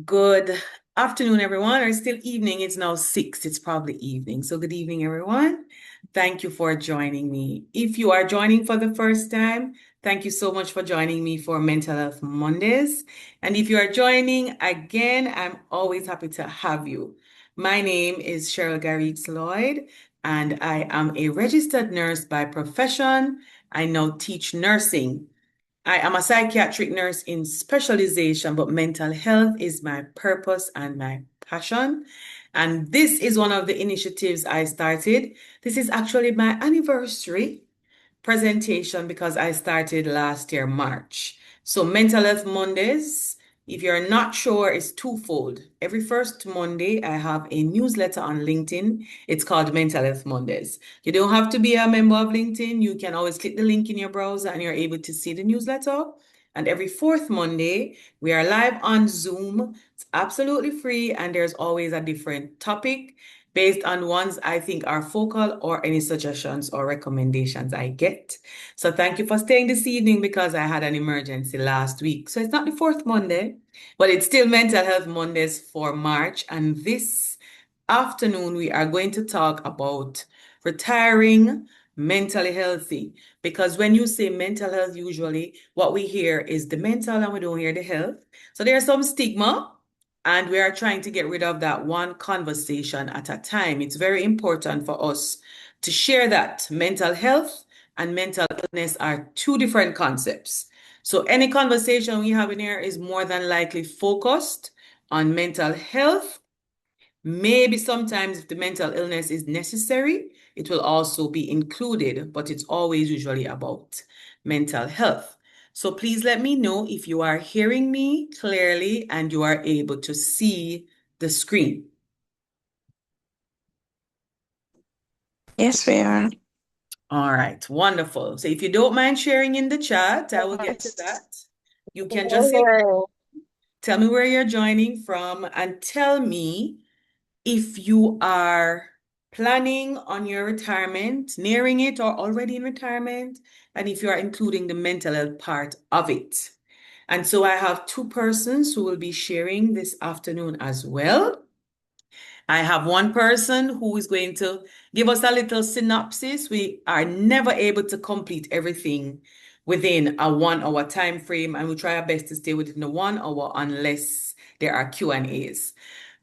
Good afternoon, everyone, or still evening. It's now 6. It's probably evening. So, good evening, everyone. Thank you for joining me. If you are joining for the first time, thank you so much for joining me for Mental Health Mondays. And if you are joining again, I'm always happy to have you. My name is Cheryl Garrix Lloyd, and I am a registered nurse by profession. I now teach nursing. I am a psychiatric nurse in specialization, but mental health is my purpose and my passion. And this is one of the initiatives I started. This is actually my anniversary presentation because I started last year, March. So, Mental Health Mondays, if you're not sure, is twofold. Every first Monday, I have a newsletter on LinkedIn. It's called Mental Health Mondays. You don't have to be a member of LinkedIn. You can always click the link in your browser and you're able to see the newsletter. And every fourth Monday, we are live on Zoom. It's absolutely free, and there's always a different topic based on ones I think are focal or any suggestions or recommendations I get. So thank you for staying this evening because I had an emergency last week. So it's not the fourth Monday, but it's still Mental Health Mondays for March. And this afternoon, we are going to talk about retiring mentally healthy. Because when you say mental health, usually what we hear is the mental and we don't hear the health. So there's some stigma, and we are trying to get rid of that one conversation at a time. It's very important for us to share that mental health and mental illness are two different concepts. So any conversation we have in here is more than likely focused on mental health. Maybe sometimes if the mental illness is necessary, it will also be included, but it's always usually about mental health. So please let me know if you are hearing me clearly and you are able to see the screen. Yes, we are. All right, wonderful. So if you don't mind sharing in the chat, I will get to Yes. that. You can just say, tell me where you're joining from and tell me if you are planning on your retirement, nearing it, or already in retirement, and if you are including the mental health part of it. And so I have two persons who will be sharing this afternoon as well. I have one person who is going to give us a little synopsis. We are never able to complete everything within a 1 hour time frame, and we try our best to stay within the 1 hour unless there are Q&As.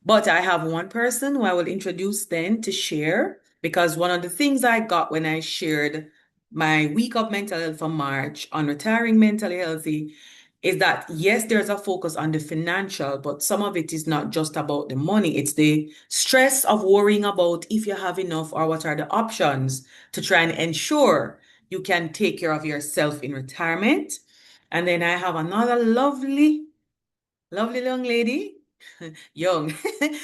But I have one person who I will introduce then to share because one of the things I got when I shared my week of mental health for March on retiring mentally healthy is that yes, there's a focus on the financial, but some of it is not just about the money. It's the stress of worrying about if you have enough or what are the options to try and ensure you can take care of yourself in retirement. And then I have another lovely, lovely young lady, young.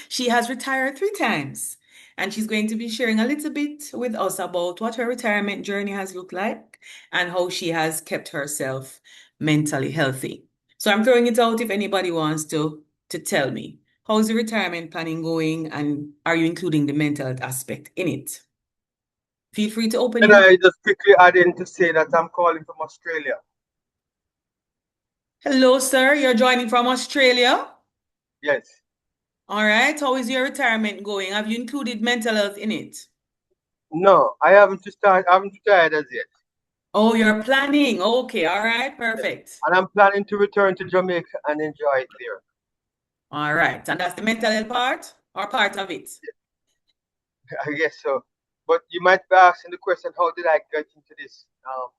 She has retired 3 times. And she's going to be sharing a little bit with us about what her retirement journey has looked like and how she has kept herself mentally healthy. So I'm throwing it out if anybody wants to tell me. How's the retirement planning going and are you including the mental health aspect in it? Feel free to open Can your. I just quickly add in to say that I'm calling from Australia? Hello, sir. You're joining from Australia. Yes. All right. How is your retirement going? Have you included mental health in it? No, I haven't retired as yet. Oh, you're planning. Okay. All right. Yes. Perfect. And I'm planning to return to Jamaica and enjoy it there. All right. And that's the mental health part or part of it? I guess so. But you might be asking the question, how did I get into this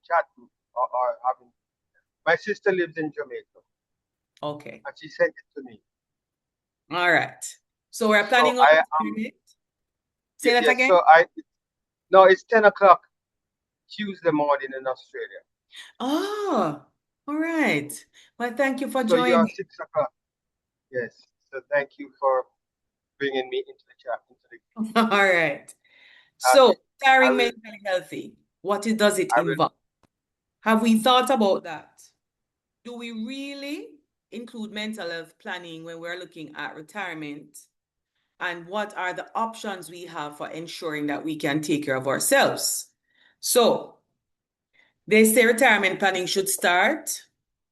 chat group or having my sister lives in Jamaica Okay. and she sent it to me. All right. So we're So planning on I am retirement. Say that yes, again. so I no, it's 10 o'clock Tuesday morning in Australia. Oh, all right. Well, thank you for So you are joining. 6 o'clock. Yes. So thank you for bringing me into the chat, into the All right. okay. So, I tiring will mentally healthy, does it I will involve? Have we thought about that? Do we really include mental health planning when we're looking at retirement? And what are the options we have for ensuring that we can take care of ourselves? So, they say retirement planning should start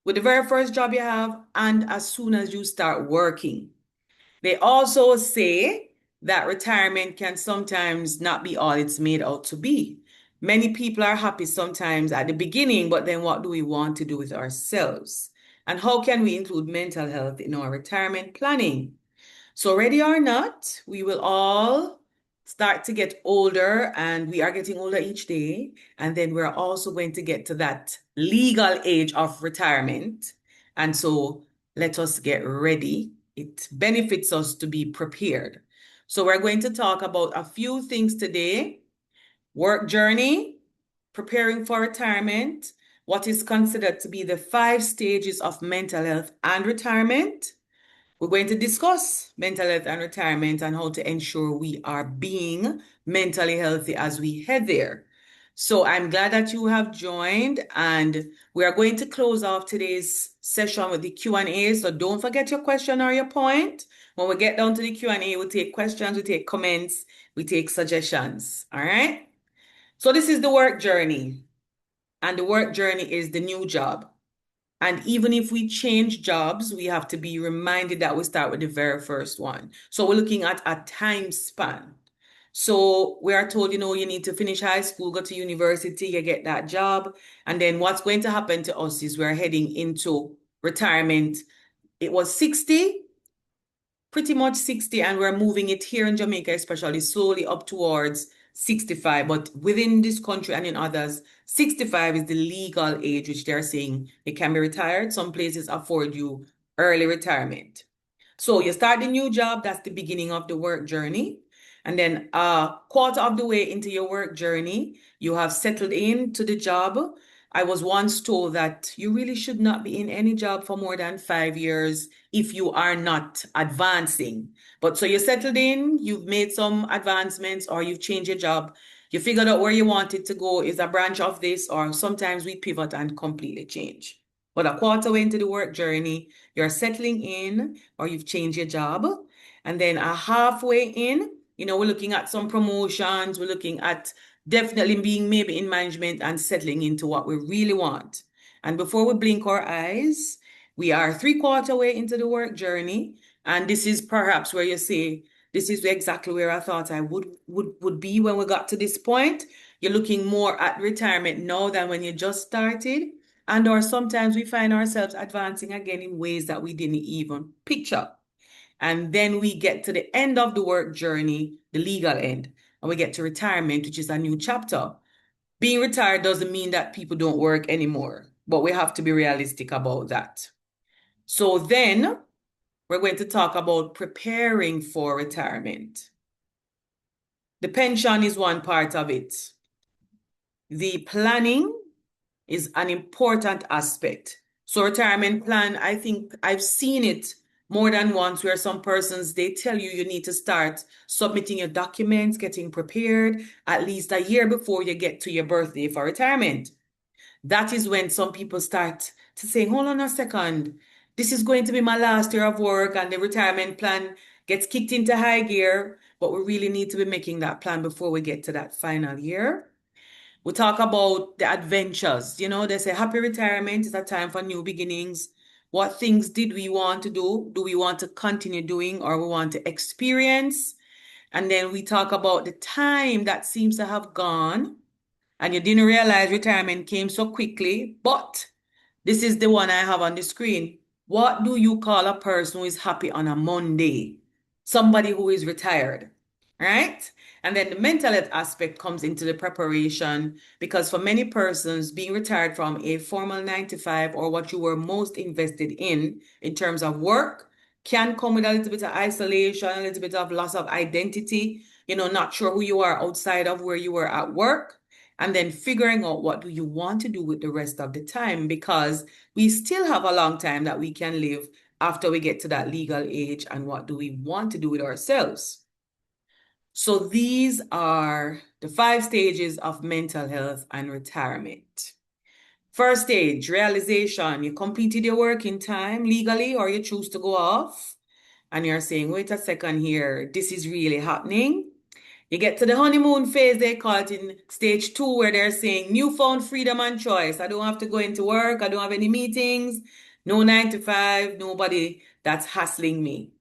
with the very first job you have and as soon as you start working. They also say that retirement can sometimes not be all it's made out to be. Many people are happy sometimes at the beginning, but then what do we want to do with ourselves? And how can we include mental health in our retirement planning? So, ready or not, we will all start to get older, and we are getting older each day. And then we're also going to get to that legal age of retirement. And so, let us get ready. It benefits us to be prepared. So, we're going to talk about a few things today: work journey, preparing for retirement, what is considered to be the 5 stages of mental health and retirement. We're going to discuss mental health and retirement and how to ensure we are being mentally healthy as we head there. So I'm glad that you have joined, and we are going to close off today's session with the Q&A. So don't forget your question or your point. When we get down to the Q&A, we'll take questions, we take comments, we take suggestions. All right? So this is the work journey, and the work journey is the new job. And even if we change jobs, we have to be reminded that we start with the very first one. So we're looking at a time span. So we are told, you need to finish high school, go to university, you get that job. And then what's going to happen to us is we're heading into retirement. It was 60, pretty much 60, and we're moving it here in Jamaica, especially slowly up towards 65. But within this country and in others, 65 is the legal age, which they're saying it can be retired. Some places afford you early retirement. So you start the new job, that's the beginning of the work journey. And then a quarter of the way into your work journey, you have settled into the job. I was once told that you really should not be in any job for more than 5 years if you are not advancing. But so you settled in, you've made some advancements, or you've changed your job. You figured out where you want it to go is a branch of this, or sometimes we pivot and completely change. But a quarter way into the work journey, you're settling in, or you've changed your job. And then a halfway in, we're looking at some promotions, we're looking at definitely being maybe in management and settling into what we really want. And before we blink our eyes, we are 3/4 way into the work journey. And this is perhaps where you say, this is exactly where I thought I would be when we got to this point. You're looking more at retirement now than when you just started. And or sometimes we find ourselves advancing again in ways that we didn't even picture. And then we get to the end of the work journey, the legal end, and we get to retirement, which is a new chapter. Being retired doesn't mean that people don't work anymore, but we have to be realistic about that. So then we're going to talk about preparing for retirement. The pension is one part of it. The planning is an important aspect. So retirement plan, I think I've seen it more than once where some persons, they tell you need to start submitting your documents, getting prepared at least a year before you get to your birthday for retirement. That is when some people start to say, hold on a second, this is going to be my last year of work, and the retirement plan gets kicked into high gear, but we really need to be making that plan before we get to that final year. We talk about the adventures. They say happy retirement is a time for new beginnings. What things did we want to do? Do we want to continue doing, or we want to experience? And then we talk about the time that seems to have gone, and you didn't realize retirement came so quickly. But this is the one I have on the screen. What do you call a person who is happy on a Monday? Somebody who is retired, right? And then the mental health aspect comes into the preparation, because for many persons, being retired from a formal 9 to 5 or what you were most invested in terms of work can come with a little bit of isolation, a little bit of loss of identity, not sure who you are outside of where you were at work. And then figuring out what do you want to do with the rest of the time, because we still have a long time that we can live after we get to that legal age, and what do we want to do with ourselves. So these are the 5 stages of mental health and retirement. First stage, realization. You completed your working time legally, or you choose to go off, and you're saying, wait a second here, this is really happening. You get to the honeymoon phase, they call it in stage 2, where they're saying newfound freedom and choice. I don't have to go into work. I don't have any meetings, no 9 to 5, nobody that's hassling me.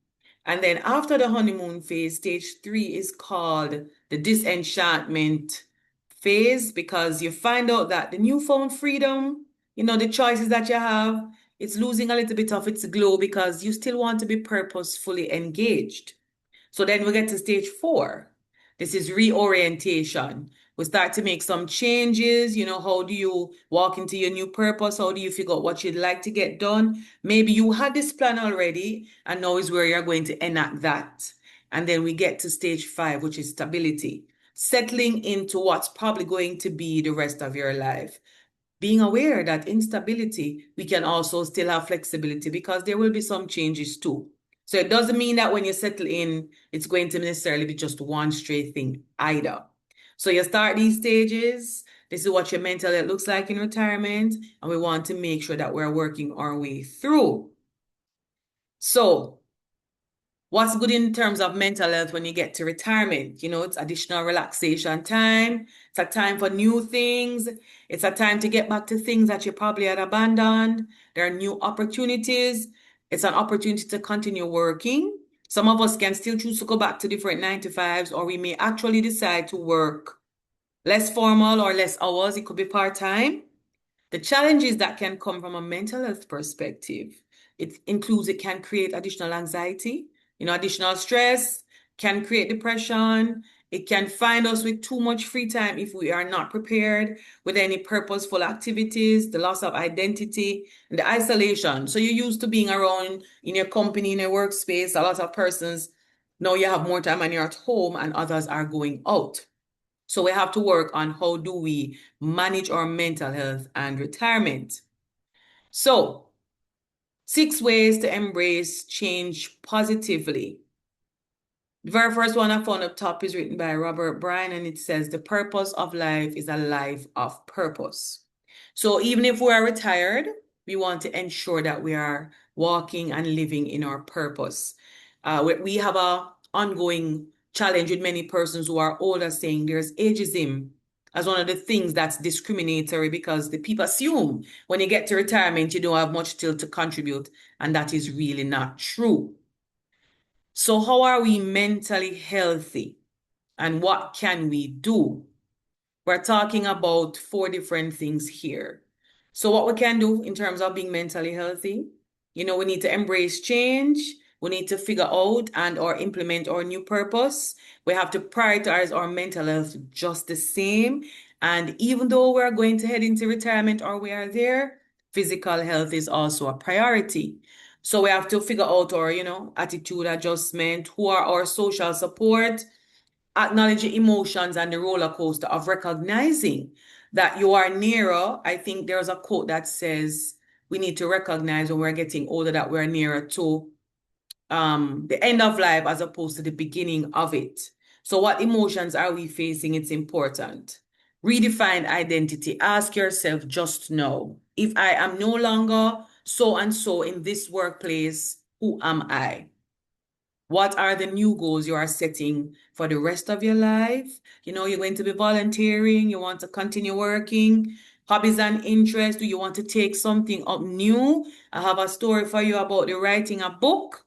And then after the honeymoon phase, stage 3 is called the disenchantment phase, because you find out that the newfound freedom, the choices that you have, it's losing a little bit of its glow because you still want to be purposefully engaged. So then we get to stage 4. This is reorientation. We start to make some changes. How do you walk into your new purpose? How do you figure out what you'd like to get done? Maybe you had this plan already, and now is where you're going to enact that. And then we get to stage 5, which is stability. Settling into what's probably going to be the rest of your life. Being aware that in stability, we can also still have flexibility because there will be some changes too. So it doesn't mean that when you settle in, it's going to necessarily be just one straight thing either. So you start these stages. This is what your mental health looks like in retirement, and we want to make sure that we're working our way through. So what's good in terms of mental health when you get to retirement? It's additional relaxation time. It's a time for new things. It's a time to get back to things that you probably had abandoned. There are new opportunities. It's an opportunity to continue working. Some of us can still choose to go back to different 9 to 5s, or we may actually decide to work less formal or less hours. It could be part-time. The challenges that can come from a mental health perspective, it can create additional anxiety, additional stress, can create depression. It can find us with too much free time if we are not prepared with any purposeful activities, the loss of identity, and the isolation. So you're used to being around in your company, in your workspace. A lot of persons, now you have more time and you're at home, and others are going out. So we have to work on how do we manage our mental health and retirement. So 6 ways to embrace change positively. The very first one I found up top is written by Robert Bryan, and it says, the purpose of life is a life of purpose. So even if we are retired, we want to ensure that we are walking and living in our purpose. We have a ongoing challenge with many persons who are older, saying there's ageism as one of the things that's discriminatory, because the people assume when you get to retirement, you don't have much still to contribute, and that is really not true. So how are we mentally healthy, and what can we do? We're talking about 4 different things here. So what we can do in terms of being mentally healthy, we need to embrace change. We need to figure out and or implement our new purpose. We have to prioritize our mental health just the same. And even though we're going to head into retirement or we are there, physical health is also a priority. So we have to figure out our, attitude adjustment, who are our social support, acknowledge your emotions and the roller coaster of recognizing that you are nearer. I think there's a quote that says we need to recognize when we're getting older that we're nearer to the end of life as opposed to the beginning of it. So what emotions are we facing? It's important. Redefine identity. Ask yourself just now, if I am no longer so and so in this workplace, who am I? What are the new goals you are setting for the rest of your life? You're going to be volunteering. You want to continue working. Hobbies and interests. Do you want to take something up new? I have a story for you about the writing a book.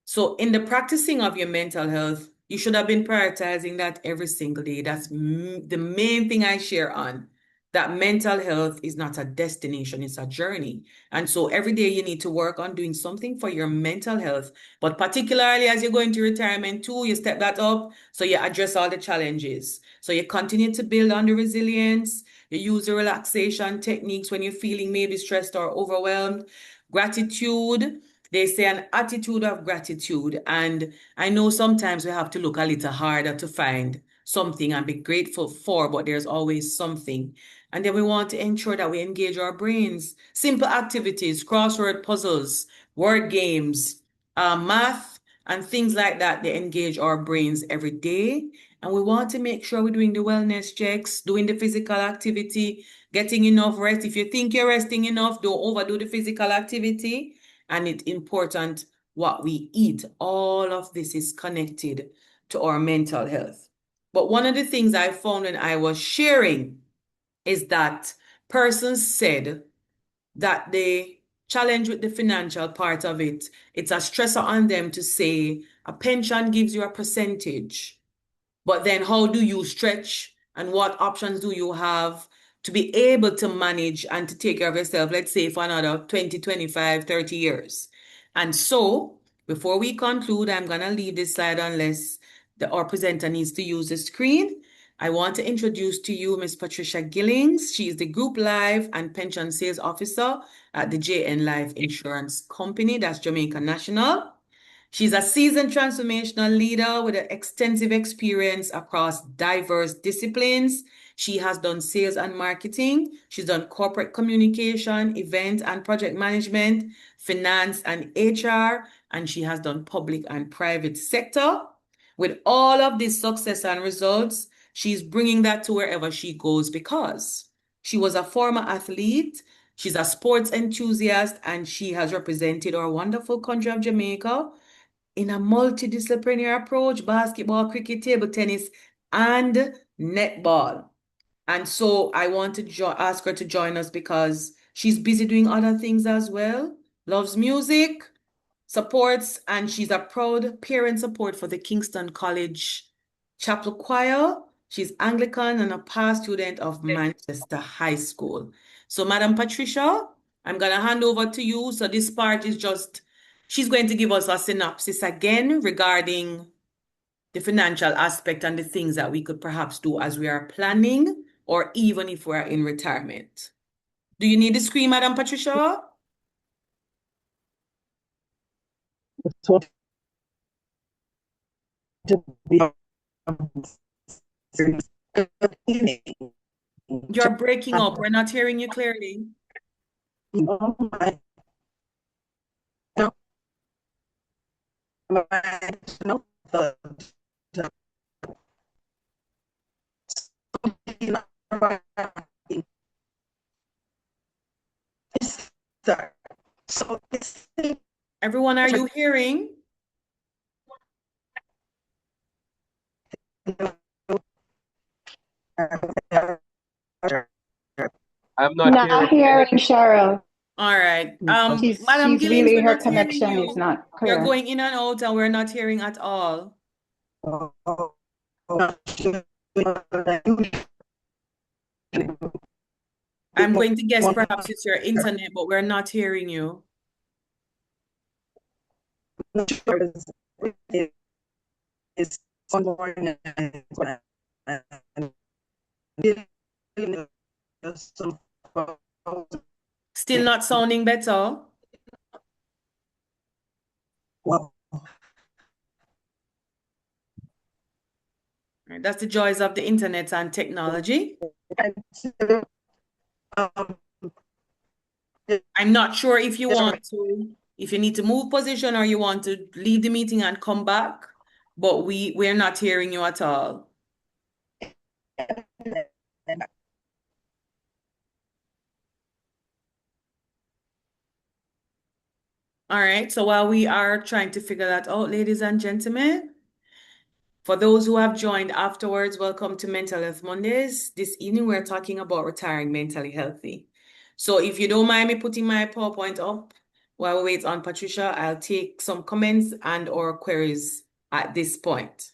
So in the practicing of your mental health, you should have been prioritizing that every single day. That's the main thing I share on. That mental health is not a destination, it's a journey. And so every day you need to work on doing something for your mental health. But particularly as you go into retirement too, you step that up. So you address all the challenges. So you continue to build on the resilience. You use the relaxation techniques when you're feeling maybe stressed or overwhelmed. Gratitude. They say an attitude of gratitude. And I know sometimes we have to look a little harder to find something and be grateful for, but there's always something. And then we want to ensure that we engage our brains. Simple activities, crossword puzzles, word games, math, and things like that, they engage our brains every day. And we want to make sure we're doing the wellness checks, doing the physical activity, getting enough rest. If you think you're resting enough, don't overdo the physical activity. And it's important what we eat. All of this is connected to our mental health. But one of the things I found when I was sharing is that persons said that the challenge with the financial part of it, it's a stressor on them to say a pension gives you a percentage, but then how do you stretch and what options do you have to be able to manage and to take care of yourself, let's say for another 20, 25, 30 years. And so before we conclude, I'm going to leave this slide unless our presenter needs to use the screen. I want to introduce to you Ms. Patricia Gillings. She is the Group Life and Pension Sales Officer at the JN Life Insurance Company, that's Jamaica National. She's a seasoned transformational leader with an extensive experience across diverse disciplines. She has done sales and marketing. She's done corporate communication, event and project management, finance and HR, and she has done public and private sector. With all of this success and results, she's bringing that to wherever she goes because she was a former athlete, she's a sports enthusiast, and she has represented our wonderful country of Jamaica in a multidisciplinary approach, basketball, cricket, table tennis, and netball. And so I want to ask her to join us because she's busy doing other things as well, loves music, supports, and she's a proud parent support for the Kingston College Chapel Choir. She's Anglican and a past student of Manchester High School. So, Madam Patricia, I'm going to hand over to you. So this part is just, she's going to give us a synopsis again regarding the financial aspect and the things that we could perhaps do as we are planning or even if we're in retirement. Do you need the screen, Madam Patricia? You're breaking up. We're not hearing you clearly. Everyone, are you hearing? I'm not hearing Cheryl. All right. Madam Gillings, really, we're her not hearing connection is you. not You're clear. going in and out and we're not hearing at all. I'm going to guess perhaps it's your internet, but we're not hearing you. Still not sounding better. Right, that's the joys of the internet and technology. I'm not sure if you want to, if you need to move position or you want to leave the meeting and come back, but we're not hearing you at all. All right, so while we are trying to figure that out, ladies and gentlemen, for those who have joined afterwards, welcome to Mental Health Mondays. This evening, we're talking about retiring mentally healthy. So if you don't mind me putting my PowerPoint up while we wait on Patricia, I'll take some comments and or queries at this point.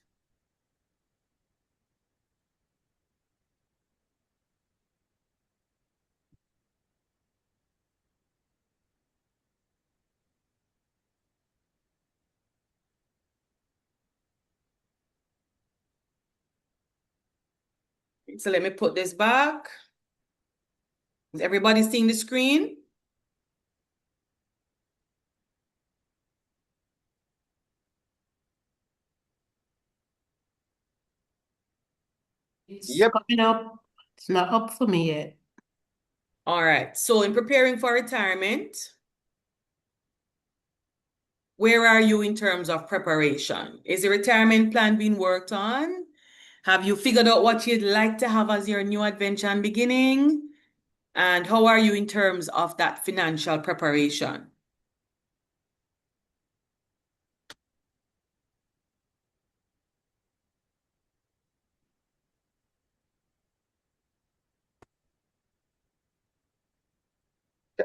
So let me put this back. Is everybody seeing the screen? It's Yep. coming up. It's not up for me yet. All right. So in preparing for retirement, where are you in terms of preparation? Is the retirement plan being worked on? Have you figured out what you'd like to have as your new adventure and beginning? And how are you in terms of that financial preparation?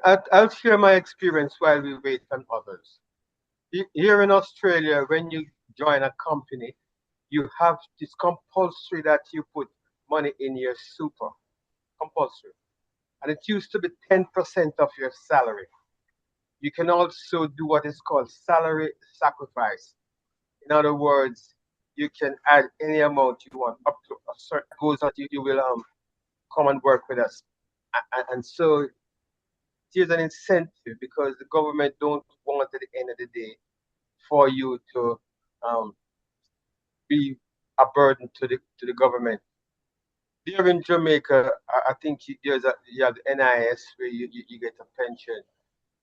I'll share my experience while we wait on others. Here in Australia, when you join a company, you have it's compulsory that you put money in your super, compulsory. And it used to be 10% of your salary. You can also do what is called salary sacrifice. In other words, you can add any amount you want up to a certain goals that you will come and work with us. And so here's an incentive because the government don't want at the end of the day for you to um, be a burden to the government. Here in Jamaica, I think you have the NIS where you get a pension.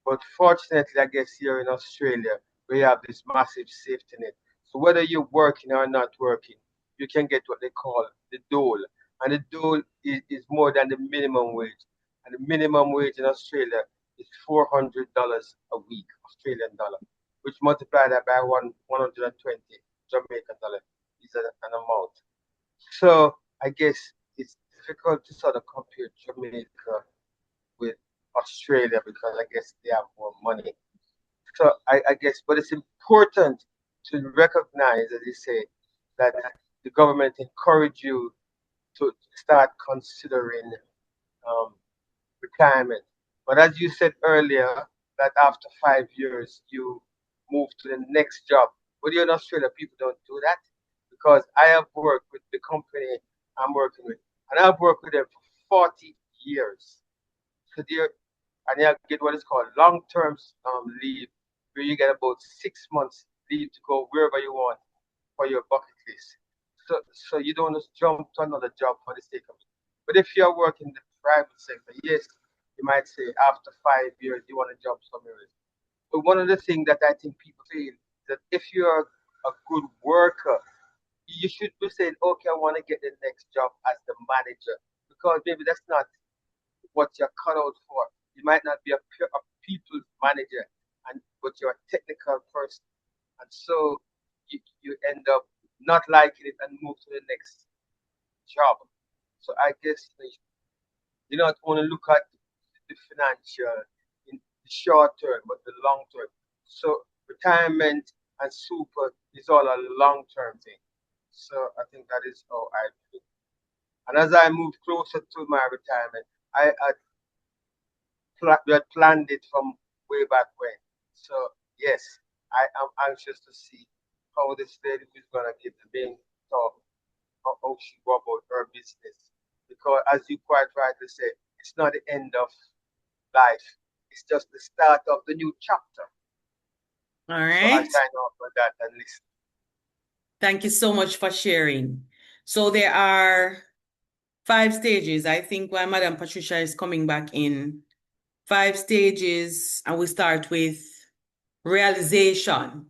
But fortunately, I guess here in Australia, we have this massive safety net. So whether you're working or not working, you can get what they call the dole. And the dole is more than the minimum wage. And the minimum wage in Australia is $400 a week, Australian dollar, which multiplied that by 120 Jamaican dollar is an amount. So I guess it's difficult to sort of compare Jamaica with Australia because I guess they have more money. So I guess, but it's important to recognize, as you say, that the government encourage you to start considering um, retirement. But as you said earlier, that after 5 years you move to the next job. But here in Australia, people don't do that because I have worked with the company I'm working with, and I've worked with them for 40 years. So there, and you get what is called long-term leave, where you get about 6 months leave to go wherever you want for your bucket list. So you don't just jump to another job for the sake of it. But if you're working in the private sector, yes, you might say after 5 years you want to jump somewhere else. But one of the things that I think people feel is that if you're a good worker, you should be saying, okay, I want to get the next job as the manager because maybe that's not what you're cut out for. You might not be a people's manager, but you're a technical person, and so you end up not liking it and move to the next job. So I guess you not only look at the financial in the short term, but the long term. So retirement and super is all a long term thing. So I think that is how I feel. And as I move closer to my retirement, we had planned it from way back when. So yes, I am anxious to see how this lady is gonna get the main talk, how she go about her business. Because as you quite rightly say, it's not the end of life. It's just the start of the new chapter. All So I right. sign off for that and listen. Thank you so much for sharing. So there are 5 stages. I think while Madam Patricia is coming back in, 5 stages, and we start with realization.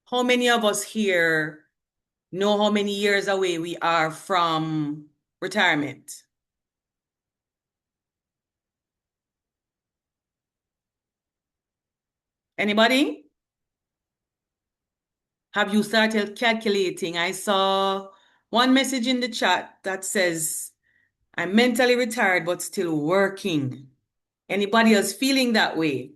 How many of us here know how many years away we are from retirement? Anybody? Have you started calculating? I saw one message in the chat that says, I'm mentally retired but still working. Anybody else feeling that way?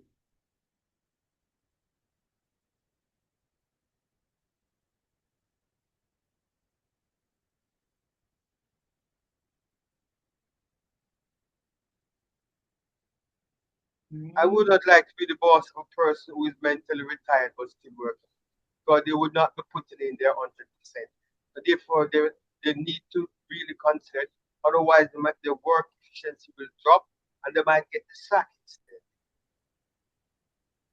I would not like to be the boss of a person who is mentally retired but still working. Because they would not be putting in their 100%. So therefore, they need to really consider it. Otherwise, their work efficiency will drop and they might get the sack instead.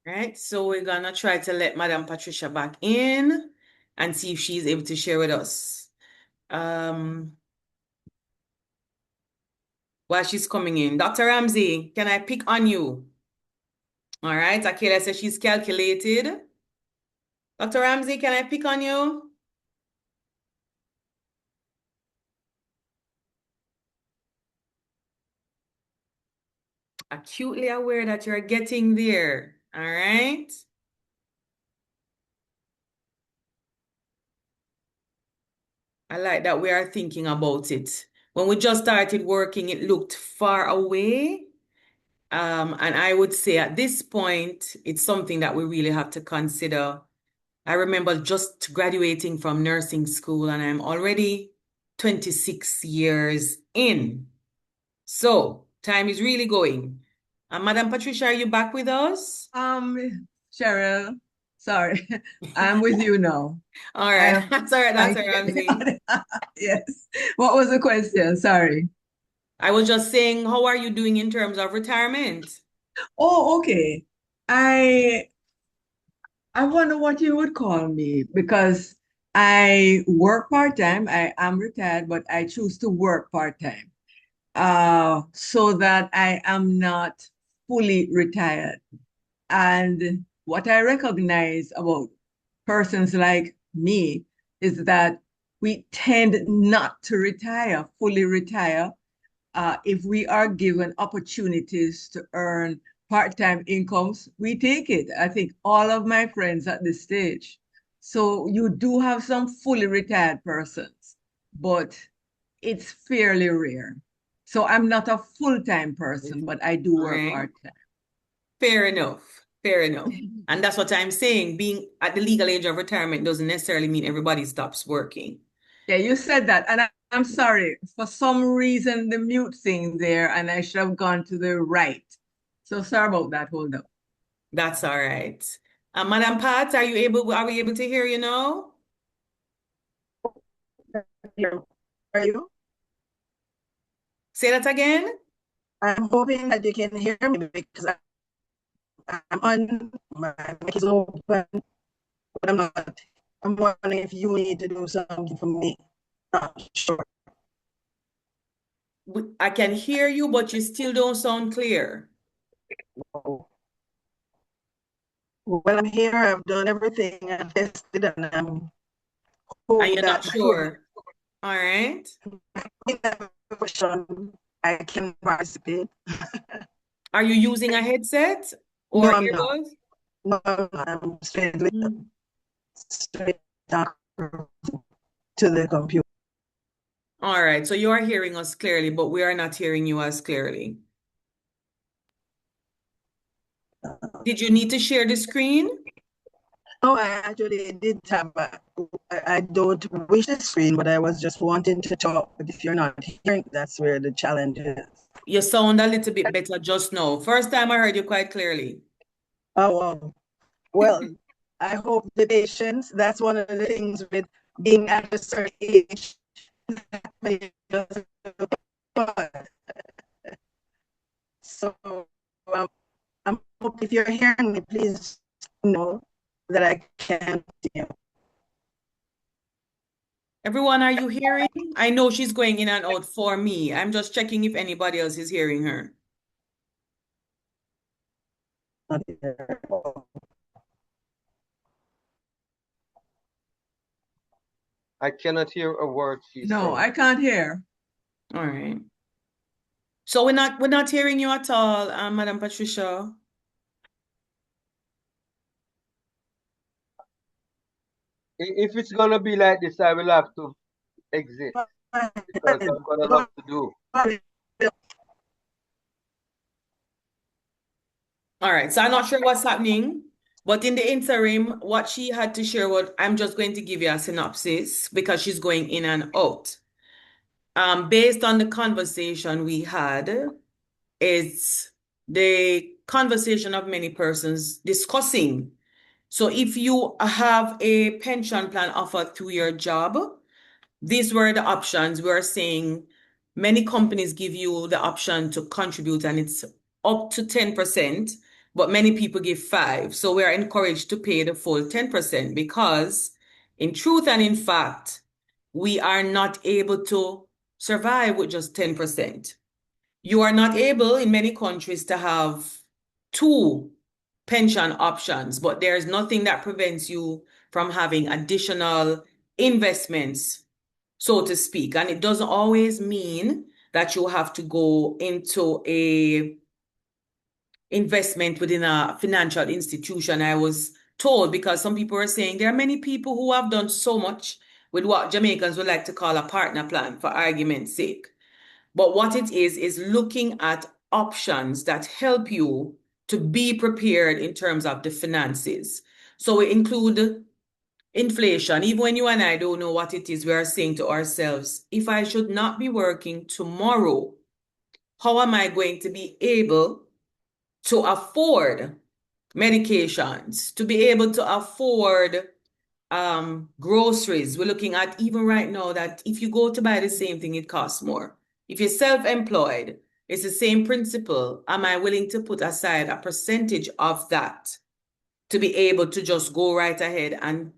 Right, so we're gonna try to let Madam Patricia back in and see if she's able to share with us. While she's coming in. Dr. Ramsey, can I pick on you? All right, Akela says she's calculated. Dr. Ramsey, can I pick on you? Acutely aware that you're getting there. All right. I like that we are thinking about it. When we just started working, it looked far away. And I would say at this point, it's something that we really have to consider. I remember just graduating from nursing school, and I'm already 26 years in. So time is really going. Madam Patricia, are you back with us? Cheryl, sorry, I'm with you now. All I right. am That's all right. That's trying all to right, get Ramsey. Yes. What was the question? Sorry. I was just saying, how are you doing in terms of retirement? Oh, okay. I I wonder what you would call me because I work part-time. I am retired, but I choose to work part-time. So that I am not fully retired. And what I recognize about persons like me is that we tend not to retire, fully retire, if we are given opportunities to earn part-time incomes, we take it. I think all of my friends at this stage. So you do have some fully retired persons, but it's fairly rare. So I'm not a full-time person, but I do All work right. part-time. Fair enough. Fair enough. And that's what I'm saying. Being at the legal age of retirement doesn't necessarily mean everybody stops working. Yeah, you said that. And I'm sorry, for some reason, the mute thing there, and I should have gone to the right. So sorry about that. Hold up. That's all right. Madam Pat, are we able to hear you now? Are you? Say that again. I'm hoping that you can hear me because I'm on, my mic is open, but I'm not. I'm wondering if you need to do something for me. Not sure. I can hear you, but you still don't sound clear. Well, I'm here. I've done everything. I tested, and I'm And hoping you're not that sure. All right. question I can participate. Are you using a headset No, or I'm not. earbuds? No, I'm straight talk to the computer. All right. So you are hearing us clearly, but we are not hearing you as clearly. Did you need to share the screen? Oh, I actually did have I don't wish the screen, but I was just wanting to talk. But if you're not hearing, that's where the challenge is. You sound a little bit better just now. First time I heard you quite clearly. Oh, well, I hope the patience, that's one of the things with being at a certain age. So I'm hope if you're hearing me, please know that I can hear. Everyone, are you hearing? I know she's going in and out for me. I'm just checking if anybody else is hearing her. I cannot hear a word she's No, saying. I can't hear. All right. So we're not hearing you at all, Madam Patricia. If it's gonna be like this, I will have to exit because I've got a lot to do. All right. So I'm not sure what's happening, but in the interim, what she had to share, what I'm just going to give you a synopsis because she's going in and out. Based on the conversation we had, it's the conversation of many persons discussing. So if you have a pension plan offered through your job, these were the options. We're saying many companies give you the option to contribute and it's up to 10%, but many people give 5. So we're encouraged to pay the full 10% because in truth and in fact, we are not able to survive with just 10%. You are not able in many countries to have 2 pension options, but there's nothing that prevents you from having additional investments, so to speak. And it doesn't always mean that you have to go into a investment within a financial institution. I was told because some people are saying there are many people who have done so much with what Jamaicans would like to call a partner plan, for argument's sake. But what it is looking at options that help you to be prepared in terms of the finances. So we include inflation. Even when you and I don't know what it is, we are saying to ourselves, if I should not be working tomorrow, how am I going to be able to afford medications, to be able to afford groceries? We're looking at even right now that if you go to buy the same thing, it costs more. If you're self-employed, it's the same principle. Am I willing to put aside a percentage of that to be able to just go right ahead and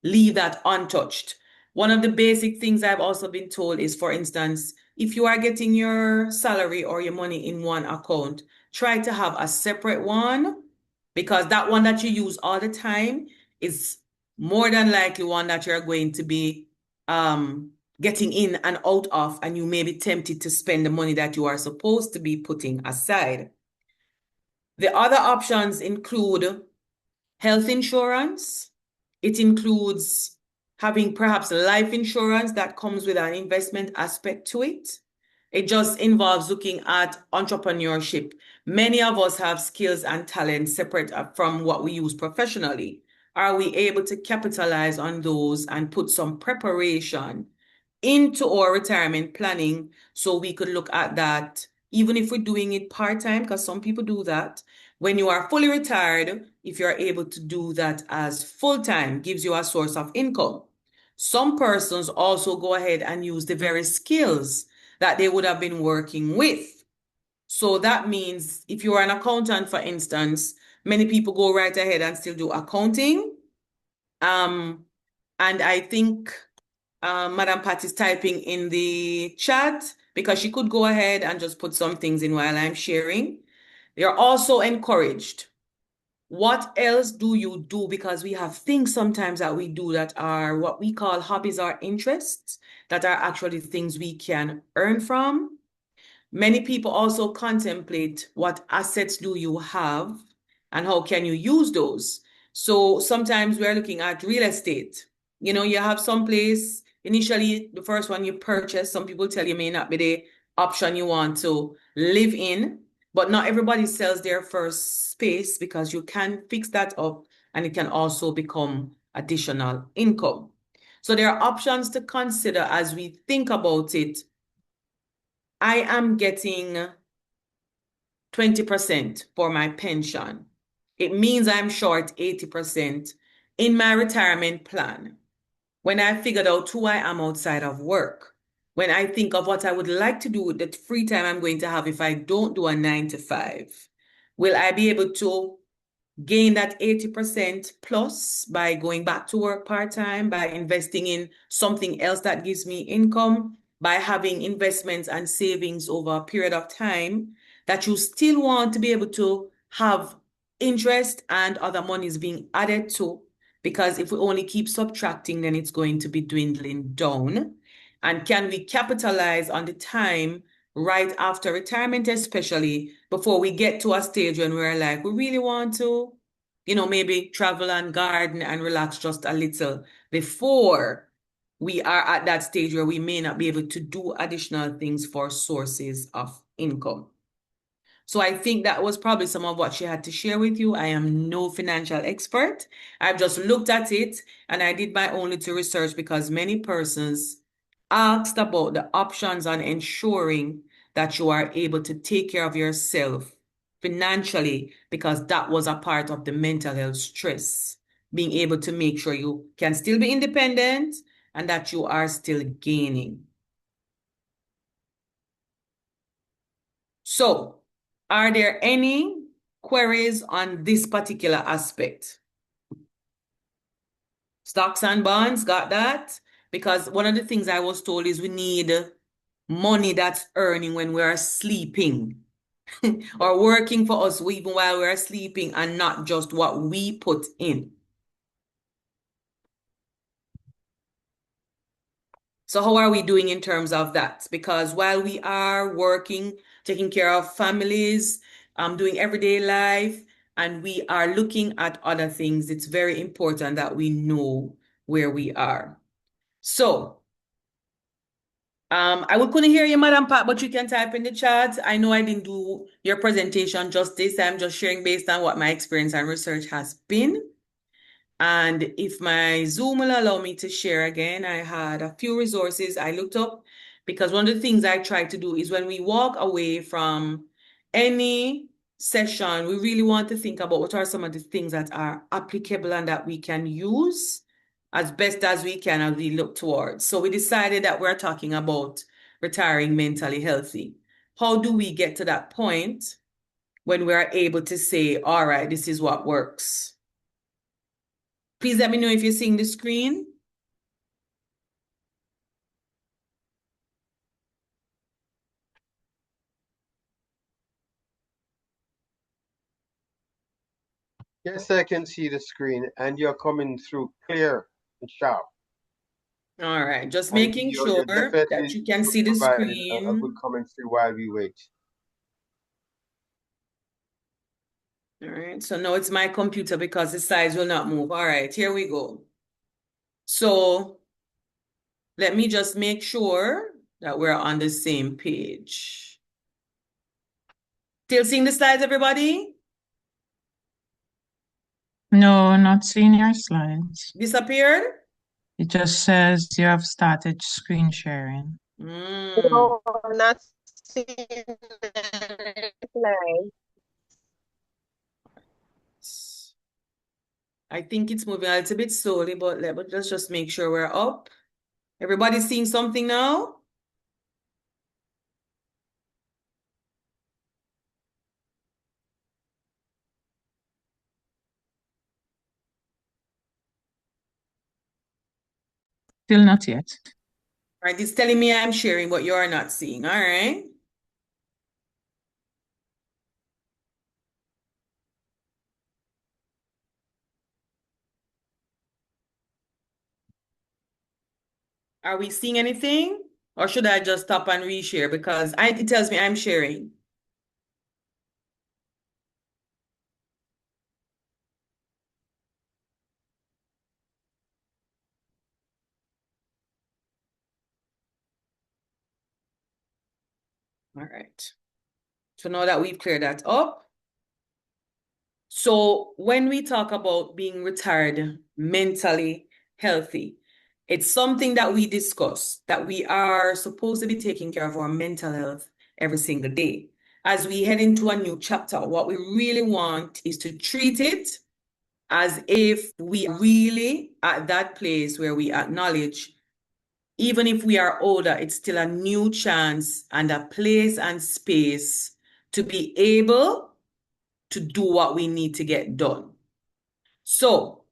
leave that untouched? One of the basic things I've also been told is, for instance, if you are getting your salary or your money in one account, try to have a separate one, because that one that you use all the time is more than likely one that you're going to be getting in and out of, and you may be tempted to spend the money that you are supposed to be putting aside. The other options include health insurance. It includes having perhaps life insurance that comes with an investment aspect to it. It just involves looking at entrepreneurship. Many of us have skills and talents separate from what we use professionally. Are we able to capitalize on those and put some preparation into our retirement planning so we could look at that, even if we're doing it part-time, because some people do that. When you are fully retired, if you're able to do that as full-time, gives you a source of income. Some persons also go ahead and use the very skills that they would have been working with. So that means if you are an accountant, for instance, many people go right ahead and still do accounting. And I think Madam Pat is typing in the chat because she could go ahead and just put some things in while I'm sharing. You're also encouraged. What else do you do? Because we have things sometimes that we do that are what we call hobbies or interests that are actually things we can earn from. Many people also contemplate what assets do you have and how can you use those. So sometimes we're looking at real estate. You know, you have some place, initially the first one you purchase, some people tell you may not be the option you want to live in, but not everybody sells their first space, because you can fix that up and it can also become additional income. So there are options to consider as we think about it. I am getting 20% for my pension. It means I'm short 80% in my retirement plan. When I figured out who I am outside of work, when I think of what I would like to do with the free time I'm going to have if I don't do a 9 to 5, will I be able to gain that 80% plus by going back to work part-time, by investing in something else that gives me income, by having investments and savings over a period of time that you still want to be able to have interest and other monies being added to? Because if we only keep subtracting, then it's going to be dwindling down. And can we capitalize on the time right after retirement, especially before we get to a stage when we're like, we really want to, you know, maybe travel and garden and relax just a little before we are at that stage where we may not be able to do additional things for sources of income. So I think that was probably some of what she had to share with you. I am no financial expert. I've just looked at it and I did my own little research, because many persons asked about the options on ensuring that you are able to take care of yourself financially, because that was a part of the mental health stress, being able to make sure you can still be independent and that you are still gaining. So, are there any queries on this particular aspect? Stocks and bonds, got that? Because one of the things I was told is we need money that's earning when we are sleeping or working for us even while we're sleeping, and not just what we put in. So how are we doing in terms of that? Because while we are working, taking care of families, doing everyday life, and we are looking at other things, it's very important that we know where we are. So I couldn't hear you, Madam Pat, but you can type in the chat. I know I didn't do your presentation justice. I'm just sharing based on what my experience and research has been. And if my Zoom will allow me to share again, I had a few resources I looked up because one of the things I try to do is when we walk away from any session, we really want to think about what are some of the things that are applicable and that we can use as best as we can as we look towards. So we decided that we're talking about retiring mentally healthy. How do we get to that point when we're able to say, all right, this is what works? Please let me know if you're seeing the screen. Yes, I can see the screen and you're coming through clear and sharp. All right, just And making you're sure that definitely you can see the providing a good screen. commentary while we wait. All right, so now it's my computer because the slides will not move. All right, here we go. So let me just make sure that we're on the same page. Still seeing the slides, everybody? No, not seeing your slides. Disappeared? It just says you have started screen sharing. Mm. Not seeing the slide. I think it's moving a little bit slowly, but let's just make sure we're up. Everybody seeing something now? Still not yet. All right, it's telling me I'm sharing, but you are not seeing. All right. Are we seeing anything? Or should I just stop and reshare? Because it tells me I'm sharing. All right. So now that we've cleared that up. So when we talk about being retired mentally healthy, it's something that we discuss, that we are supposed to be taking care of our mental health every single day. As we head into a new chapter, what we really want is to treat it as if we are really at that place where we acknowledge, even if we are older, it's still a new chance and a place and space to be able to do what we need to get done. So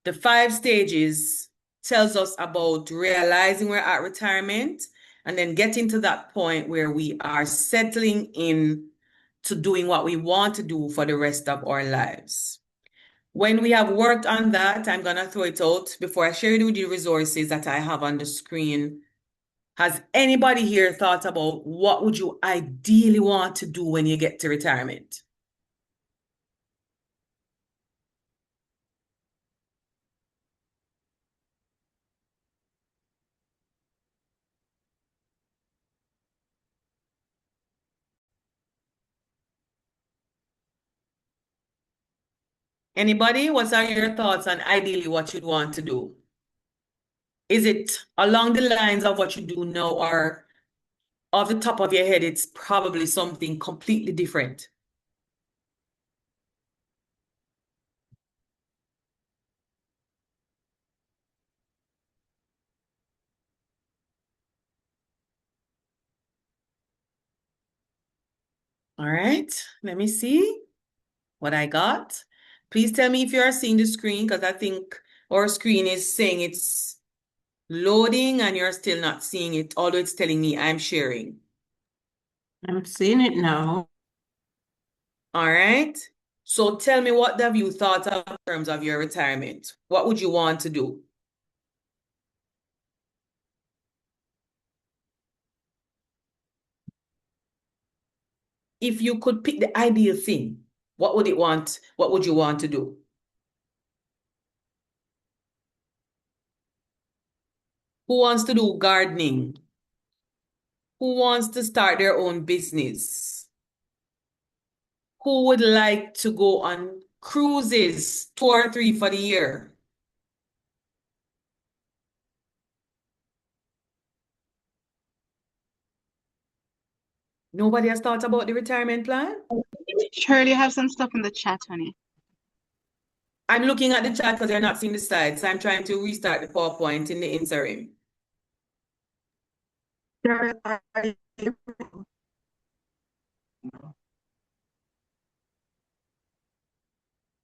the 5 stages tells us about realizing we're at retirement and then getting to that point where we are settling in to doing what we want to do for the rest of our lives. When we have worked on that, I'm going to throw it out before I share with you the resources that I have on the screen. Has anybody here thought about what would you ideally want to do when you get to retirement? Anybody? What are your thoughts on ideally what you'd want to do? Is it along the lines of what you do now, or off the top of your head, it's probably something completely different? All right, let me see what I got. Please tell me if you are seeing the screen, because I think our screen is saying it's loading and you're still not seeing it, although it's telling me I'm sharing. I'm seeing it now. All right. So tell me, what have you thought of in terms of your retirement? What would you want to do? If you could pick the ideal thing, what would you want to do? Who wants to do gardening? Who wants to start their own business? Who would like to go on cruises, 2 or 3 for the year? Nobody has thought about the retirement plan? Shirley, you have some stuff in the chat, honey. I'm looking at the chat because you're not seeing the slides. So I'm trying to restart the PowerPoint in the interim.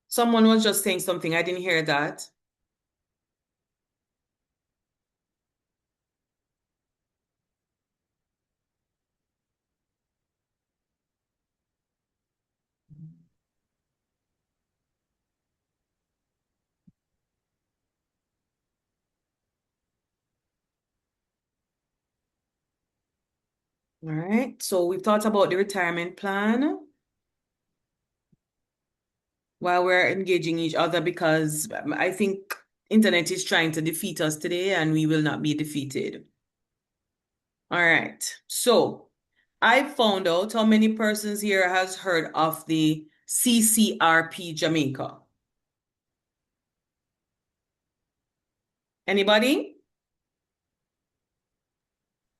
Someone was just saying something. I didn't hear that. All right. So we've thought about the retirement plan while we're engaging each other because I think internet is trying to defeat us today and we will not be defeated. All right. So I found out how many persons here has heard of the CCRP Jamaica. Anybody?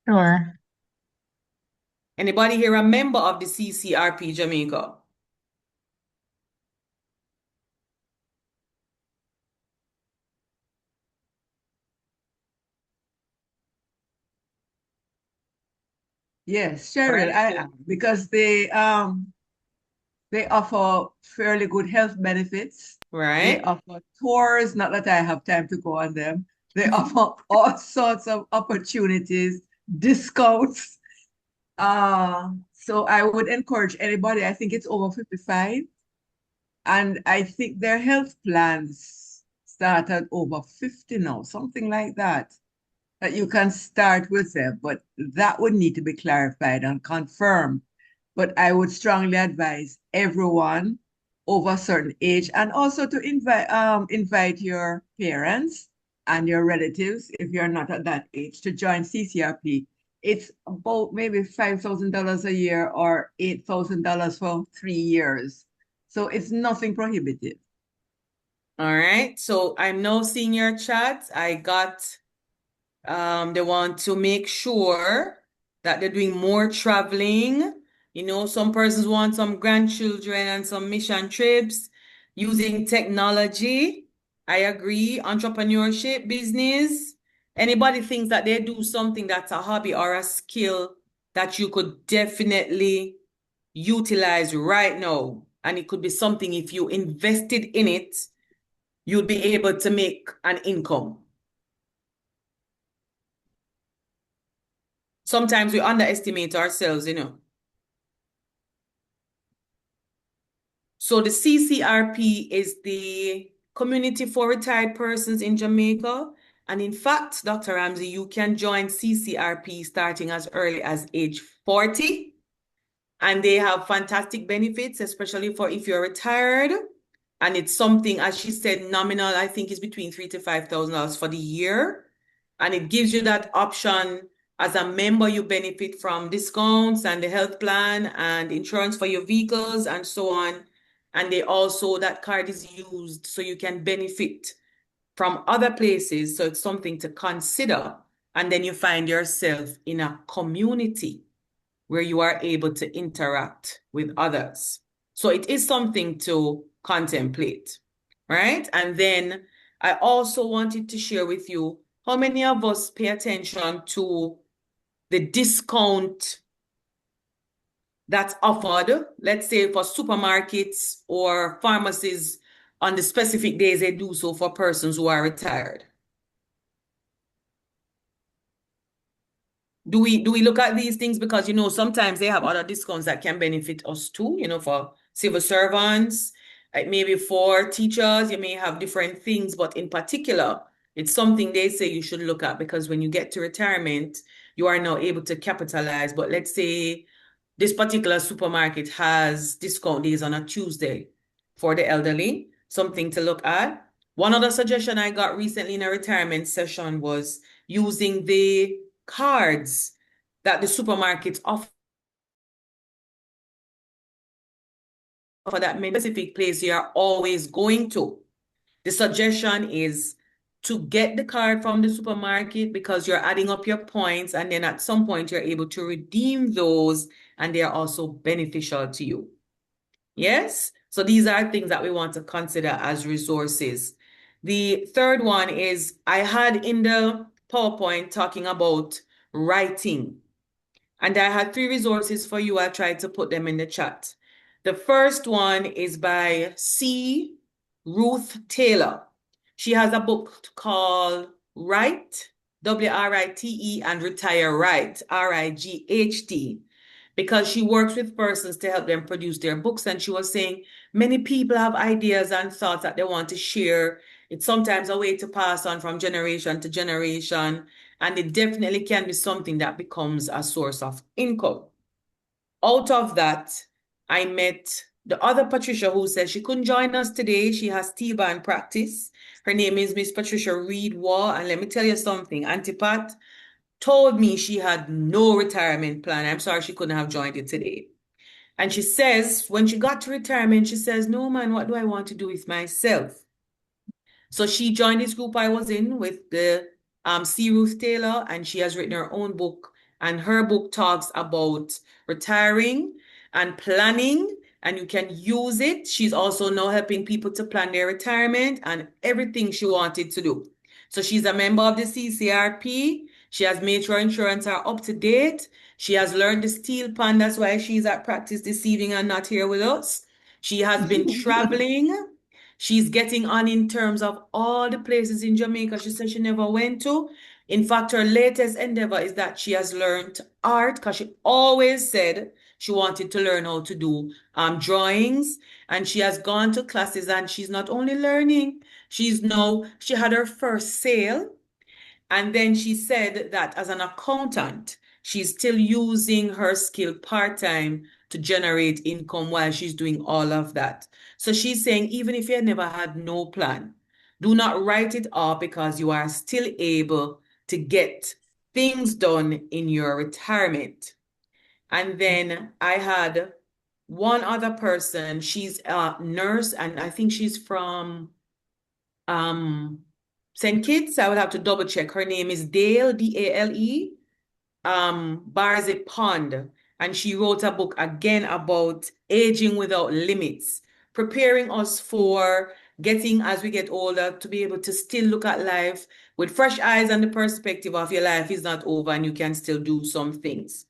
Sure. Anybody here a member of the CCRP Jamaica? Yes, All Cheryl, right. I am because they offer fairly good health benefits. They Right. offer tours, not that I have time to go on them. They offer all sorts of opportunities, discounts. So I would encourage anybody, I think it's over 55, and I think their health plans start at over 50 now, something like that you can start with them, but that would need to be clarified and confirmed. But I would strongly advise everyone over a certain age and also to invite your parents and your relatives if you're not at that age to join CCRP. It's about maybe $5,000 a year or $8,000 for 3 years. So it's nothing prohibitive. All right. So I'm now seeing your chat. I got they want to make sure that they're doing more traveling. You know, some persons want some grandchildren and some mission trips using technology. I agree. Entrepreneurship, business. Anybody thinks that they do something that's a hobby or a skill that you could definitely utilize right now. And it could be something if you invested in it, you'd be able to make an income. Sometimes we underestimate ourselves, you know. So the CCRP is the Community for Retired Persons in Jamaica. And in fact, Dr. Ramsey, you can join CCRP starting as early as age 40. And they have fantastic benefits, especially for if you're retired. And it's something, as she said, nominal, I think is between $3,000 to $5,000 for the year. And it gives you that option. As a member, you benefit from discounts and the health plan and insurance for your vehicles and so on. And they also, that card is used so you can benefit from other places. So it's something to consider. And then you find yourself in a community where you are able to interact with others. So it is something to contemplate, right? And then I also wanted to share with you how many of us pay attention to the discount that's offered, let's say for supermarkets or pharmacies on the specific days they do so for persons who are retired. Do we look at these things because, you know, sometimes they have other discounts that can benefit us too, you know, for civil servants, like maybe for teachers, you may have different things, but in particular, it's something they say you should look at because when you get to retirement, you are now able to capitalize. But let's say this particular supermarket has discount days on a Tuesday for the elderly, something to look at. One other suggestion I got recently in a retirement session was using the cards that the supermarkets offer for that many specific place you are always going to. The suggestion is to get the card from the supermarket because you're adding up your points, and then at some point you're able to redeem those, and they're also beneficial to you. Yes? So these are things that we want to consider as resources. The third one is I had in the PowerPoint talking about writing. And I had 3 resources for you. I tried to put them in the chat. The first one is by C. Ruth Taylor. She has a book called Write, W-R-I-T-E, and Retire Right, R-I-G-H-T, because she works with persons to help them produce their books. And she was saying many people have ideas and thoughts that they want to share. It's sometimes a way to pass on from generation to generation, and it definitely can be something that becomes a source of income. Out of that, I met the other Patricia who said she couldn't join us today. She has T-band practice. Her name is Miss Patricia Reed Waugh. And let me tell you something, Auntie Pat told me she had no retirement plan. I'm sorry she couldn't have joined you today. And she says, when she got to retirement, she says, no, man, what do I want to do with myself? So she joined this group I was in with the C. Ruth Taylor, and she has written her own book. And her book talks about retiring and planning, and you can use it. She's also now helping people to plan their retirement and everything she wanted to do. So she's a member of the CCRP. She has made sure insurance are up to date. She has learned the steel pan. That's why she's at practice this evening and not here with us. She has been traveling. She's getting on in terms of all the places in Jamaica she said she never went to. In fact, her latest endeavor is that she has learned art because she always said she wanted to learn how to do drawings. And she has gone to classes, and she's not only learning, she had her first sale. And then she said that as an accountant, she's still using her skill part-time to generate income while she's doing all of that. So she's saying, even if you never had no plan, do not write it off because you are still able to get things done in your retirement. And then I had one other person. She's a nurse, and I think she's from St. Kitts. I would have to double check. Her name is Dale, D-A-L-E, Barzit Pond. And she wrote a book again about aging without limits, preparing us for getting, as we get older, to be able to still look at life with fresh eyes and the perspective of your life is not over and you can still do some things.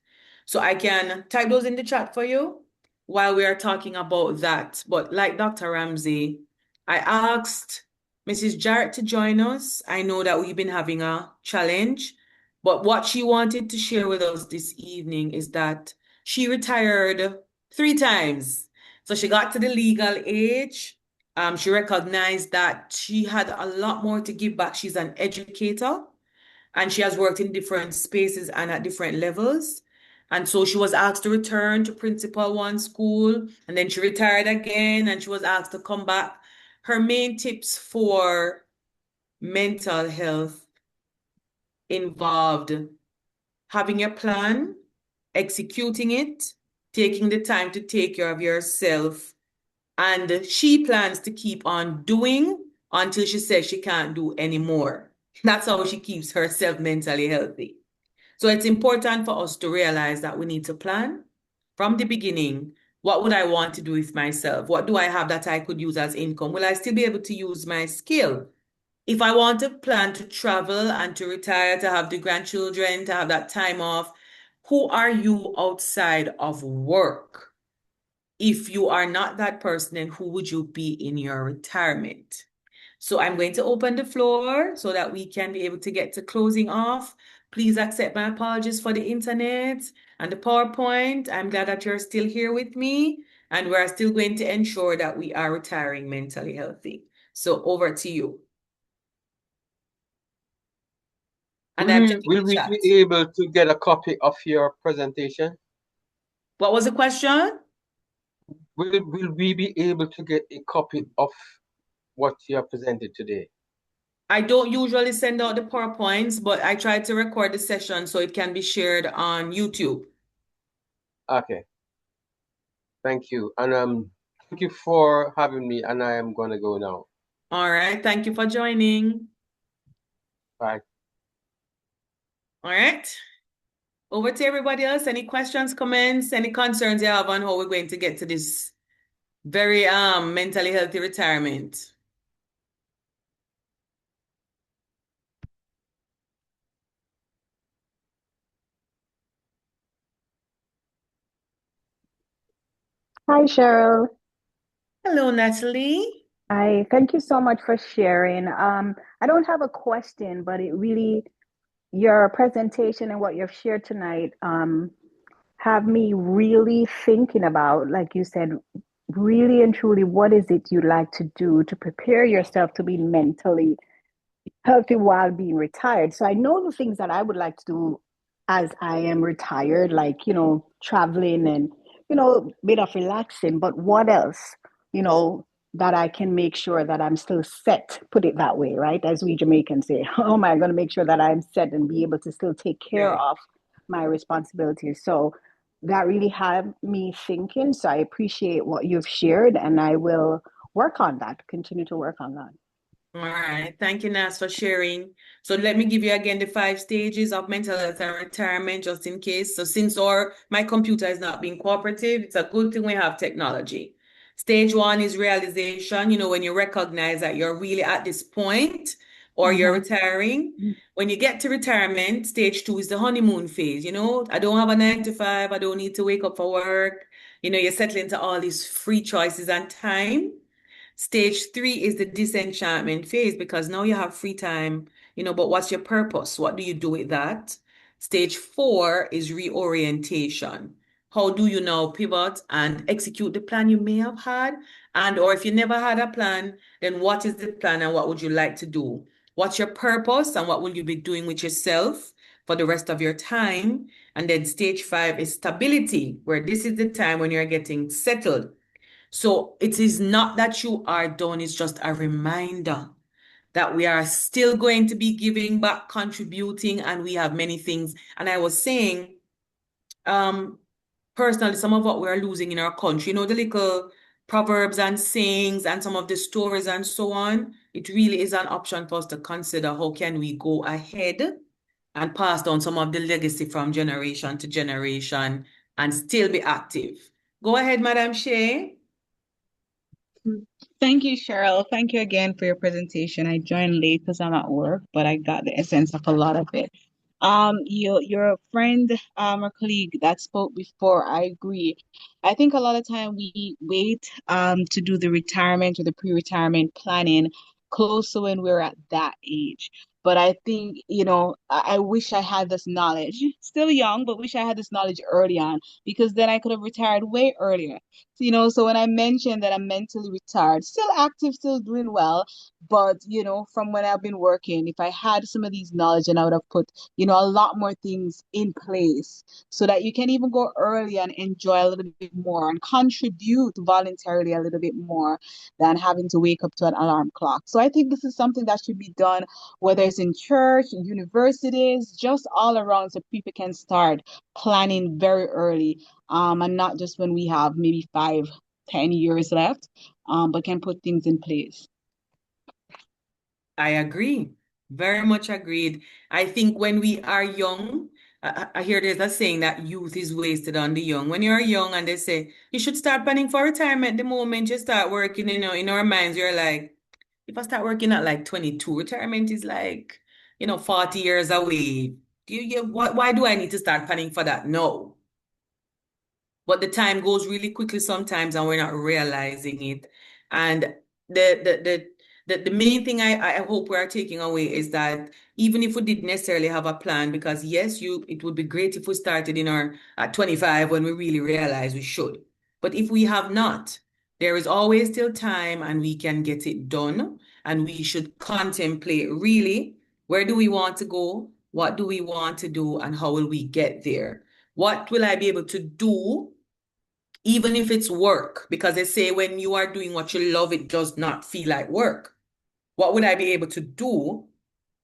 So I can type those in the chat for you while we are talking about that. But like Dr. Ramsey, I asked Mrs. Jarrett to join us. I know that we've been having a challenge, but what she wanted to share with us this evening is that she retired 3 times. So she got to the legal age. She recognized that she had a lot more to give back. She's an educator, and she has worked in different spaces and at different levels. And so she was asked to return to Principal One School, and then she retired again, and she was asked to come back. Her main tips for mental health involved having a plan, executing it, taking the time to take care of yourself, and she plans to keep on doing until she says she can't do anymore. That's how she keeps herself mentally healthy. So it's important for us to realize that we need to plan from the beginning. What would I want to do with myself? What do I have that I could use as income? Will I still be able to use my skill? If I want to plan to travel and to retire, to have the grandchildren, to have that time off, who are you outside of work? If you are not that person, then who would you be in your retirement? So I'm going to open the floor so that we can be able to get to closing off. Please accept my apologies for the internet and the PowerPoint. I'm glad that you're still here with me, and we're still going to ensure that we are retiring mentally healthy. So over to you. And I'm checking Will the we chat. be able to get a copy of your presentation? What was the question? Will we be able to get a copy of what you have presented today? I don't usually send out the PowerPoints, but I try to record the session so it can be shared on YouTube. Okay, thank you. And thank you for having me, and I am gonna go now. All right. Thank you for joining. Bye. All right. Over to everybody else. Any questions, comments, any concerns you have on how we're going to get to this very mentally healthy retirement? Hi, Cheryl. Hello, Natalie. I thank you so much for sharing. I don't have a question, but your presentation and what you've shared tonight, have me really thinking about, like you said, really and truly, what is it you'd like to do to prepare yourself to be mentally healthy while being retired. So I know the things that I would like to do as I am retired, like, traveling and, bit of relaxing. But what else, that I can make sure that I'm still set, put it that way, right? As we Jamaicans say, how am I going to make sure that I'm set and be able to still take care Right. of my responsibilities? So that really had me thinking. So I appreciate what you've shared, and I will work on that, continue to work on that. All right. Thank you, Nas, for sharing. So let me give you again the 5 stages of mental health and retirement, just in case. So since my computer is not being cooperative, it's a good thing we have technology. Stage 1 is realization, when you recognize that you're really at this point or you're retiring. When you get to retirement, stage 2 is the honeymoon phase. I don't have a 9 to 5. I don't need to wake up for work. You're settling into all these free choices and time. Stage 3 is the disenchantment phase because now you have free time, but what's your purpose? What do you do with that? Stage 4 is reorientation. How do you now pivot and execute the plan you may have had? Or if you never had a plan, then what is the plan and what would you like to do? What's your purpose and what will you be doing with yourself for the rest of your time? And then stage 5 is stability, where this is the time when you're getting settled. So it is not that you are done, it's just a reminder that we are still going to be giving back, contributing, and we have many things. And I was saying, personally, some of what we are losing in our country, the little proverbs and sayings and some of the stories and so on, it really is an option for us to consider how can we go ahead and pass down some of the legacy from generation to generation and still be active. Go ahead, Madam Shay. Thank you, Cheryl. Thank you again for your presentation. I joined late because I'm at work, but I got the essence of a lot of it. Your friend, or colleague that spoke before, I agree. I think a lot of time we wait to do the retirement or the pre-retirement planning close to when we're at that age. But I think, I wish I had this knowledge. Still young, but wish I had this knowledge early on, because then I could have retired way earlier. So when I mentioned that I'm mentally retired, still active, still doing well, but from when I've been working, if I had some of these knowledge, and I would have put, a lot more things in place so that you can even go early and enjoy a little bit more and contribute voluntarily a little bit more than having to wake up to an alarm clock. So I think this is something that should be done, whether it's in church, universities, just all around, so people can start planning very early, and not just when we have maybe 5, 10 years left, but can put things in place. I agree. Very much agreed. I think when we are young, I hear there's a saying that youth is wasted on the young. When you're young and they say you should start planning for retirement the moment you start working, in our minds, you're like, if I start working at like 22, retirement is like, 40 years away. Why do I need to start planning for that? No. But the time goes really quickly sometimes and we're not realizing it. And the main thing I hope we're taking away is that even if we didn't necessarily have a plan, because yes, it would be great if we started at 25 when we really realize we should. But if we have not, there is always still time and we can get it done. And we should contemplate really, where do we want to go? What do we want to do? And how will we get there? What will I be able to do, even if it's work? Because they say when you are doing what you love, it does not feel like work. What would I be able to do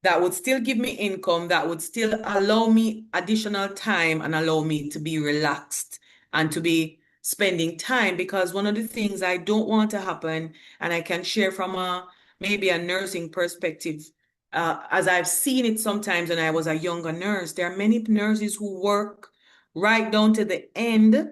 that would still give me income, that would still allow me additional time and allow me to be relaxed and to be spending time? Because one of the things I don't want to happen, and I can share from maybe a nursing perspective, as I've seen it sometimes when I was a younger nurse, there are many nurses who work right down to the end,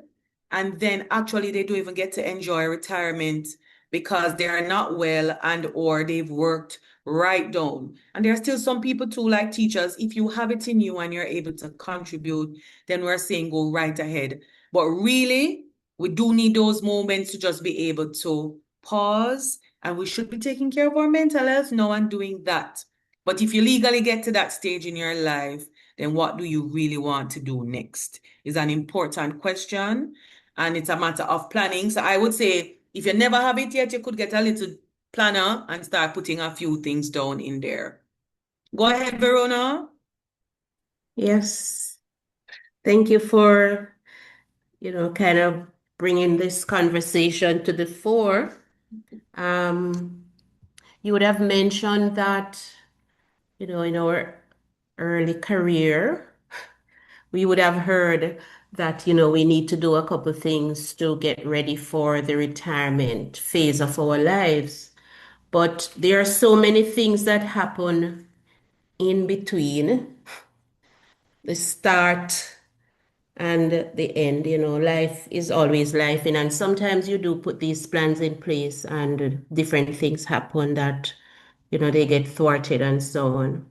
and then actually they don't even get to enjoy retirement because they are not well and or they've worked right down. And there are still some people too, like teachers, if you have it in you and you're able to contribute, then we're saying go right ahead. But really, we do need those moments to just be able to pause, and we should be taking care of our mental health now and doing that. But if you legally get to that stage in your life, then what do you really want to do next is an important question, and it's a matter of planning. So I would say if you never have it yet, you could get a little planner and start putting a few things down in there. Go ahead, Verona. Yes. Thank you for, kind of bringing this conversation to the fore. You would have mentioned that, in our early career, we would have heard that, we need to do a couple things to get ready for the retirement phase of our lives. But there are so many things that happen in between the start and the end. Life is always life, and sometimes you do put these plans in place and different things happen that, they get thwarted and so on.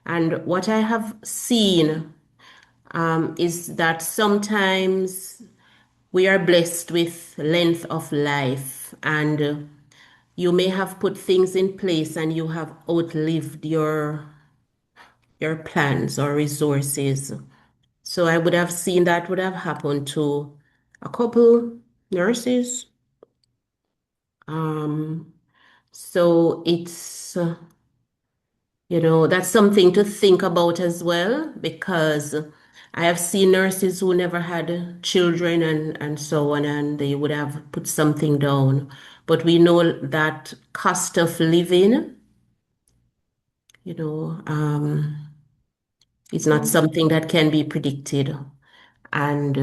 And what I have seen is that sometimes we are blessed with length of life, and you may have put things in place and you have outlived your plans or resources. So I would have seen that would have happened to a couple nurses. So it's, that's something to think about as well, because I have seen nurses who never had children and so on, and they would have put something down. But we know that cost of living, you know, um, is not something that can be predicted. And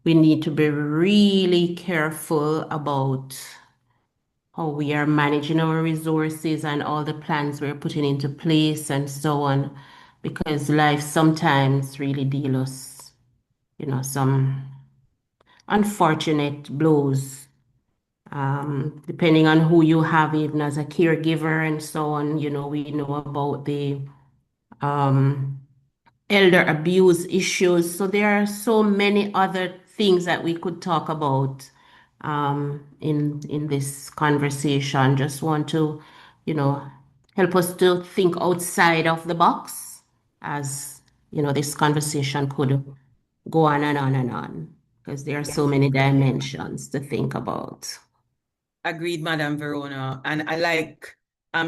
we need to be really careful about how we are managing our resources and all the plans we're putting into place and so on, because life sometimes really deals us, some unfortunate blows, depending on who you have, even as a caregiver and so on. We know about the elder abuse issues. So there are so many other things that we could talk about in this conversation. Just want to, help us to think outside of the box, as this conversation could go on and on and on, because there are so many dimensions to think about. Agreed, Madam Verona. And I like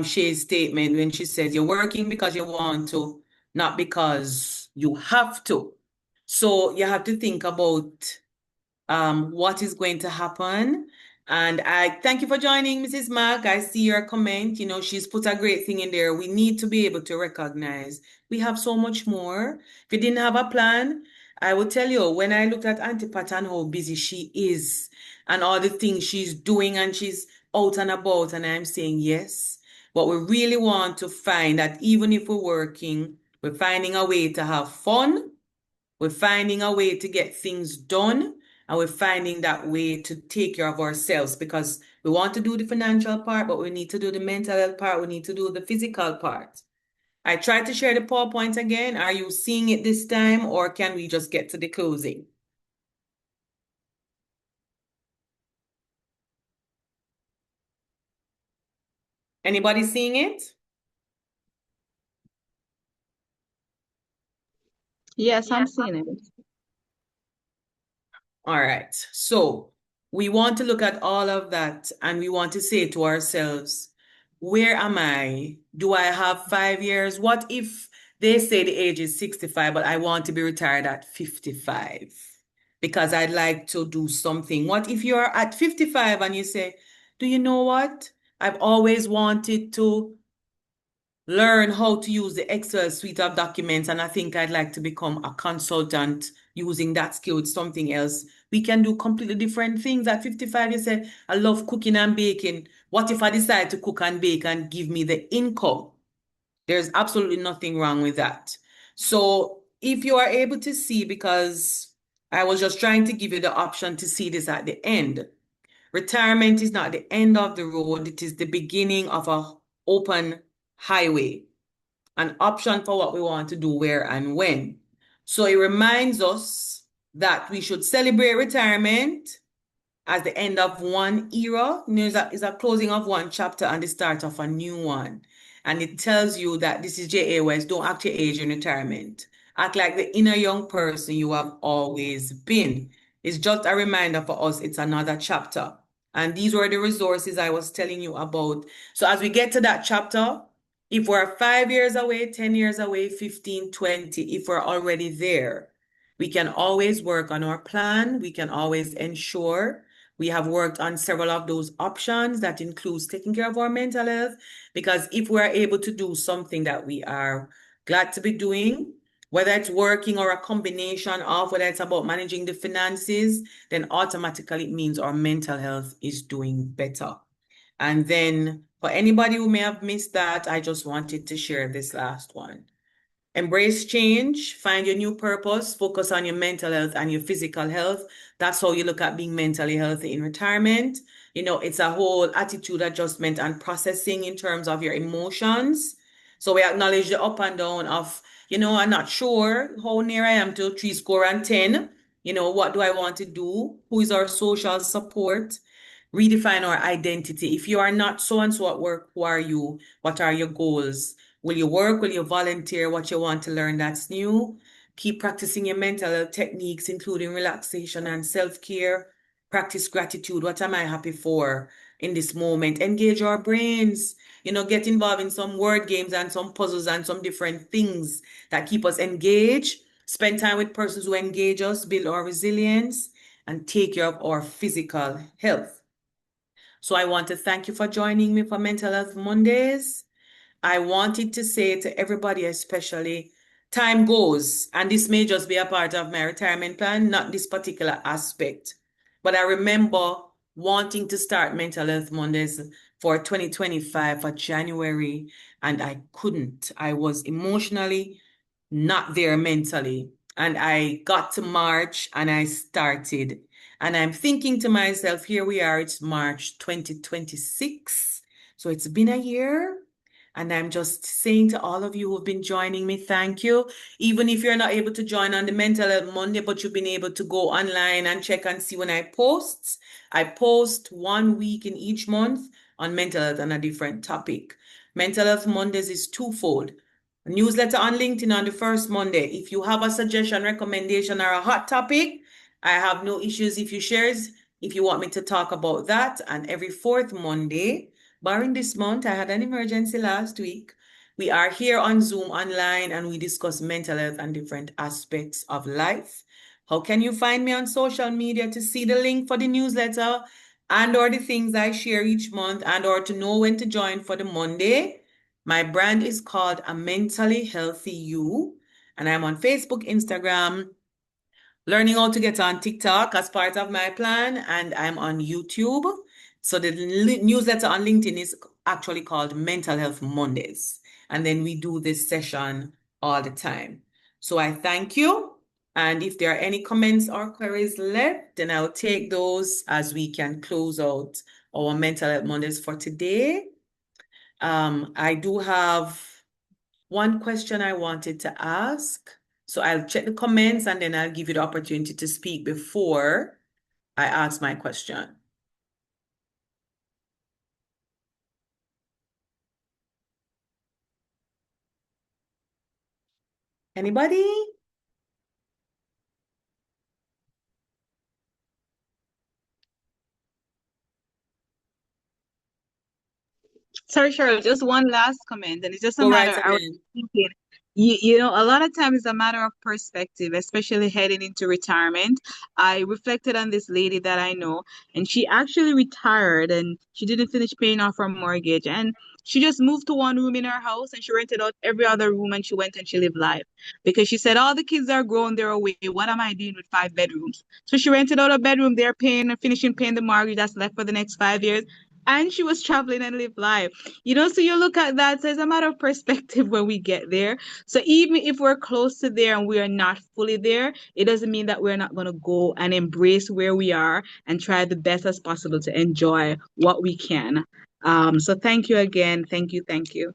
Shay's statement when she says you're working because you want to, not because you have to. So you have to think about what is going to happen. And I thank you for joining, Mrs. Mack. I see your comment. She's put a great thing in there. We need to be able to recognize we have so much more. If you didn't have a plan, I will tell you, when I looked at Auntie Pat and how busy she is and all the things she's doing and she's out and about, and I'm saying yes. But we really want to find that even if we're working, we're finding a way to have fun. We're finding a way to get things done, and we're finding that way to take care of ourselves, because we want to do the financial part, but we need to do the mental health part. We need to do the physical part. I tried to share the PowerPoint again. Are you seeing it this time, or can we just get to the closing? Anybody seeing it? Yes, I'm seeing it. All right. So we want to look at all of that, and we want to say to ourselves, where am I? Do I have 5 years? What if they say the age is 65, but I want to be retired at 55 because I'd like to do something? What if you're at 55 and you say, do you know what? I've always wanted to learn how to use the Excel suite of documents, and I think I'd like to become a consultant using that skill with something else. We can do completely different things. At 55, you said, I love cooking and baking. What if I decide to cook and bake and give me the income? There's absolutely nothing wrong with that. So if you are able to see, because I was just trying to give you the option to see this at the end. Retirement is not the end of the road. It is the beginning of an open highway, an option for what we want to do, where and when. So it reminds us that we should celebrate retirement as the end of one era. It's a closing of one chapter and the start of a new one. And it tells you that this is J.A. West. Don't act your age in retirement. Act like the inner young person you have always been. It's just a reminder for us. It's another chapter. And these were the resources I was telling you about. So as we get to that chapter, if we're 5 years away, 10 years away, 15, 20, if we're already there, we can always work on our plan. We can always ensure we have worked on several of those options that includes taking care of our mental health, because if we're able to do something that we are glad to be doing, whether it's working or a combination of, whether it's about managing the finances, then automatically it means our mental health is doing better. And then for anybody who may have missed that, I just wanted to share this last one. Embrace change, find your new purpose, focus on your mental health and your physical health. That's how you look at being mentally healthy in retirement. It's a whole attitude adjustment and processing in terms of your emotions. So we acknowledge the up and down of, I'm not sure how near I am to 70. What do I want to do? Who is our social support? Redefine our identity. If you are not so and so at work, who are you? What are your goals? Will you work? Will you volunteer? What you want to learn that's new? Keep practicing your mental health techniques, including relaxation and self-care. Practice gratitude. What am I happy for in this moment? Engage our brains. Get involved in some word games and some puzzles and some different things that keep us engaged. Spend time with persons who engage us, build our resilience, and take care of our physical health. So I want to thank you for joining me for Mental Health Mondays. I wanted to say to everybody, especially, time goes, and this may just be a part of my retirement plan, not this particular aspect. But I remember wanting to start Mental Health Mondays for 2025 for January, and I couldn't. I was emotionally not there mentally. And I got to March and I started. And I'm thinking to myself, here we are, it's March 2026. So it's been a year. And I'm just saying to all of you who've been joining me, thank you. Even if you're not able to join on the Mental Health Monday, but you've been able to go online and check and see when I post. I post 1 week in each month on mental health and a different topic. Mental Health Mondays is twofold. A newsletter on LinkedIn on the first Monday. If you have a suggestion, recommendation, or a hot topic, I have no issues if you share it, if you want me to talk about that. And every fourth Monday, barring this month, I had an emergency last week. We are here on Zoom online and we discuss mental health and different aspects of life. How can you find me on social media to see the link for the newsletter and or the things I share each month and or to know when to join for the Monday? My brand is called A Mentally Healthy You, and I'm on Facebook, Instagram, learning how to get on TikTok as part of my plan, and I'm on YouTube. So the newsletter on LinkedIn is actually called Mental Health Mondays. And then we do this session all the time. So I thank you. And if there are any comments or queries left, then I'll take those as we can close out our Mental Health Mondays for today. I do have one question I wanted to ask. So I'll check the comments and then I'll give you the opportunity to speak before I ask my question. Anybody? Sorry, Cheryl, just one last comment, and it's just a Go right matter, I was ahead. thinking, a lot of times it's a matter of perspective, especially heading into retirement. I reflected on this lady that I know, and she actually retired and she didn't finish paying off her mortgage. And She just moved to one room in her house and she rented out every other room and she went and she lived life because she said, all the kids are grown, they're away. What am I doing with 5 bedrooms? So she rented out a bedroom. They're finishing paying the mortgage that's left for the next 5 years. And she was traveling and lived life. So you look at that, so it's a matter of perspective when we get there. So even if we're close to there and we are not fully there, it doesn't mean that we're not going to go and embrace where we are and try the best as possible to enjoy what we can. So thank you again. Thank you. Thank you.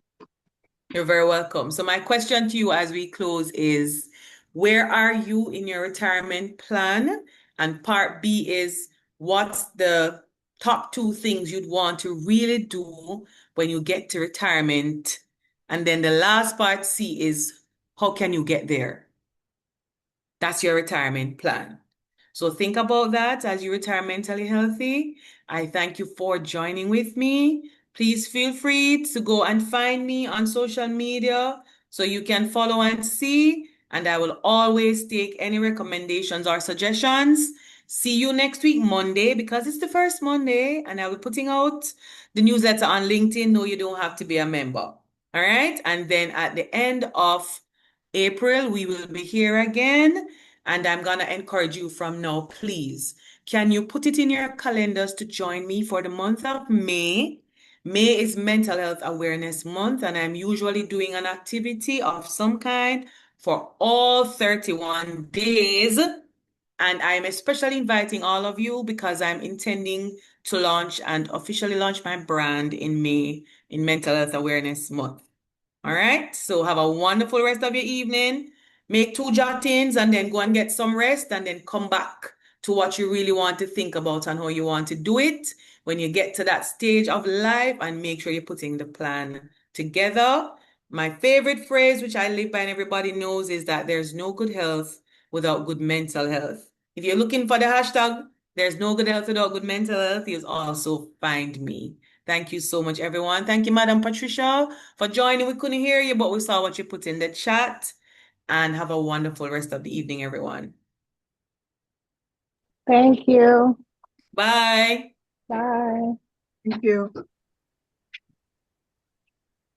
You're very welcome. So my question to you as we close is, where are you in your retirement plan? And part B is, what's the top 2 things you'd want to really do when you get to retirement? And then the last part C is, how can you get there? That's your retirement plan. So think about that as you retire mentally healthy. I thank you for joining with me. Please feel free to go and find me on social media so you can follow and see. And I will always take any recommendations or suggestions. See you next week, Monday, because it's the first Monday, and I will be putting out the newsletter on LinkedIn. No, you don't have to be a member. All right. And then at the end of April, we will be here again. And I'm going to encourage you from now, please, can you put it in your calendars to join me for the month of May? May is Mental Health Awareness Month, and I'm usually doing an activity of some kind for all 31 days. And I'm especially inviting all of you because I'm intending to launch and officially launch my brand in May in Mental Health Awareness Month. All right, so have a wonderful rest of your evening. Make 2 jottings and then go and get some rest and then come back to what you really want to think about and how you want to do it when you get to that stage of life, and make sure you're putting the plan together. My favorite phrase, which I live by and everybody knows, is that there's no good health without good mental health. If you're looking for the hashtag, there's no good health without good mental health, you also find me. Thank you so much, everyone. Thank you, Madam Patricia, for joining. We couldn't hear you, but we saw what you put in the chat. And have a wonderful rest of the evening, everyone. Thank you. Bye. Bye. Thank you.